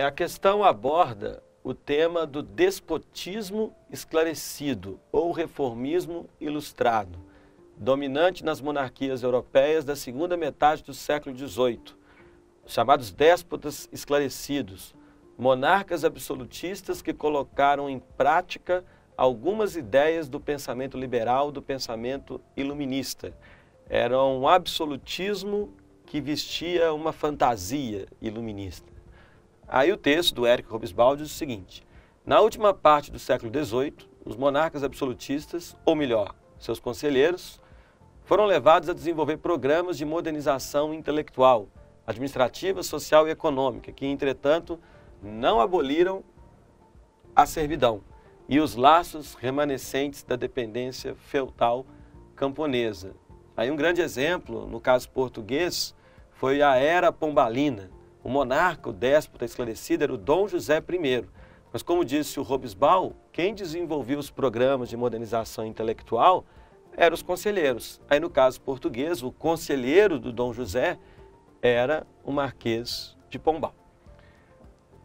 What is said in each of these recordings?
A questão aborda o tema do despotismo esclarecido ou reformismo ilustrado, dominante nas monarquias europeias da segunda metade do século XVIII, chamados déspotas esclarecidos, monarcas absolutistas que colocaram em prática algumas ideias do pensamento liberal, do pensamento iluminista. Era um absolutismo que vestia uma fantasia iluminista. Aí o texto do Éric Robesbal diz o seguinte: na última parte do século XVIII, os monarcas absolutistas, ou melhor, seus conselheiros, foram levados a desenvolver programas de modernização intelectual, administrativa, social e econômica, que, entretanto, não aboliram a servidão e os laços remanescentes da dependência feudal camponesa. Aí um grande exemplo, no caso português, foi a Era Pombalina. O monarca, o déspota esclarecido, era o Dom José I. Mas, como disse o Robesbal, quem desenvolvia os programas de modernização intelectual eram os conselheiros. Aí, no caso português, o conselheiro do Dom José era o Marquês de Pombal.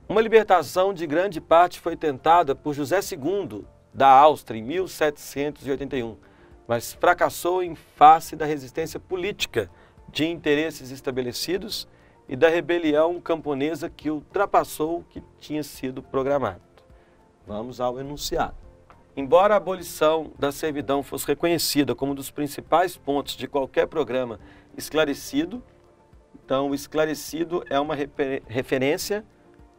Uma libertação de grande parte foi tentada por José II da Áustria em 1781, mas fracassou em face da resistência política de interesses estabelecidos e da rebelião camponesa que ultrapassou o que tinha sido programado. Vamos ao enunciado. Embora a abolição da servidão fosse reconhecida como um dos principais pontos de qualquer programa esclarecido, então o esclarecido é uma referência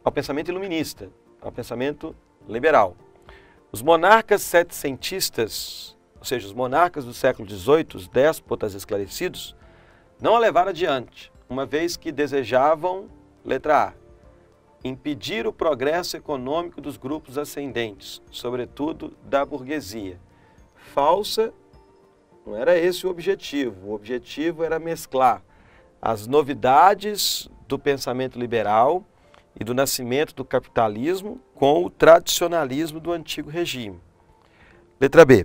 ao pensamento iluminista, ao pensamento liberal. Os monarcas setecentistas, ou seja, os monarcas do século XVIII, os déspotas esclarecidos, não a levaram adiante, uma vez que desejavam, letra A, impedir o progresso econômico dos grupos ascendentes, sobretudo da burguesia. Falsa, não era esse o objetivo era mesclar as novidades do pensamento liberal e do nascimento do capitalismo com o tradicionalismo do antigo regime. Letra B,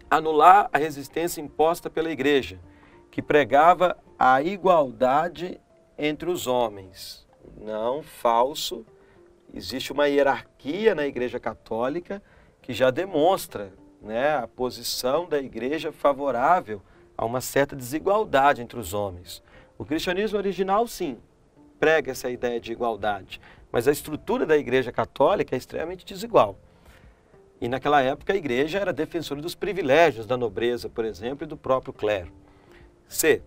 anular a resistência imposta pela Igreja, que pregava a igualdade entre os homens. Não, falso. Existe uma hierarquia na Igreja Católica que já demonstra, a posição da Igreja favorável a uma certa desigualdade entre os homens. O cristianismo original, sim, prega essa ideia de igualdade, mas a estrutura da Igreja Católica é extremamente desigual. E naquela época a Igreja era defensora dos privilégios da nobreza, por exemplo, e do próprio clero. C.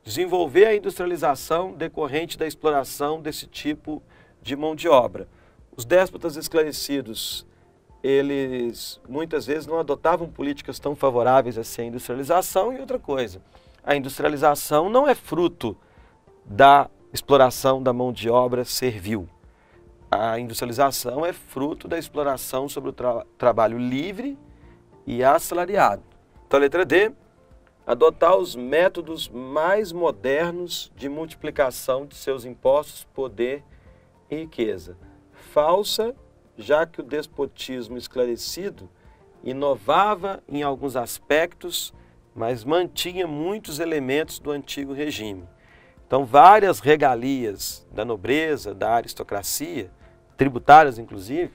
Desenvolver a industrialização decorrente da exploração desse tipo de mão de obra. Os déspotas esclarecidos, eles muitas vezes não adotavam políticas tão favoráveis assim à industrialização. E outra coisa, a industrialização não é fruto da exploração da mão de obra servil. A industrialização é fruto da exploração sobre o trabalho livre e assalariado. Então, a letra D, adotar os métodos mais modernos de multiplicação de seus impostos, poder e riqueza. Falsa, já que o despotismo esclarecido inovava em alguns aspectos, mas mantinha muitos elementos do antigo regime. Então, várias regalias da nobreza, da aristocracia, tributárias inclusive,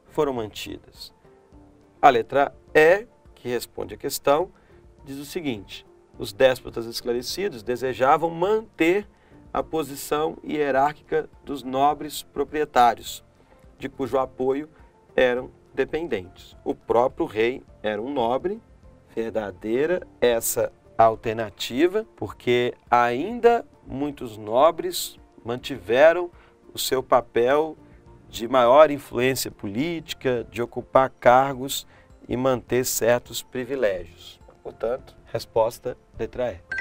foram mantidas. A letra E, que responde à questão, diz o seguinte: os déspotas esclarecidos desejavam manter a posição hierárquica dos nobres proprietários, de cujo apoio eram dependentes. O próprio rei era um nobre, verdadeira essa alternativa, porque ainda muitos nobres mantiveram o seu papel de maior influência política, de ocupar cargos e manter certos privilégios. Portanto, resposta letra E.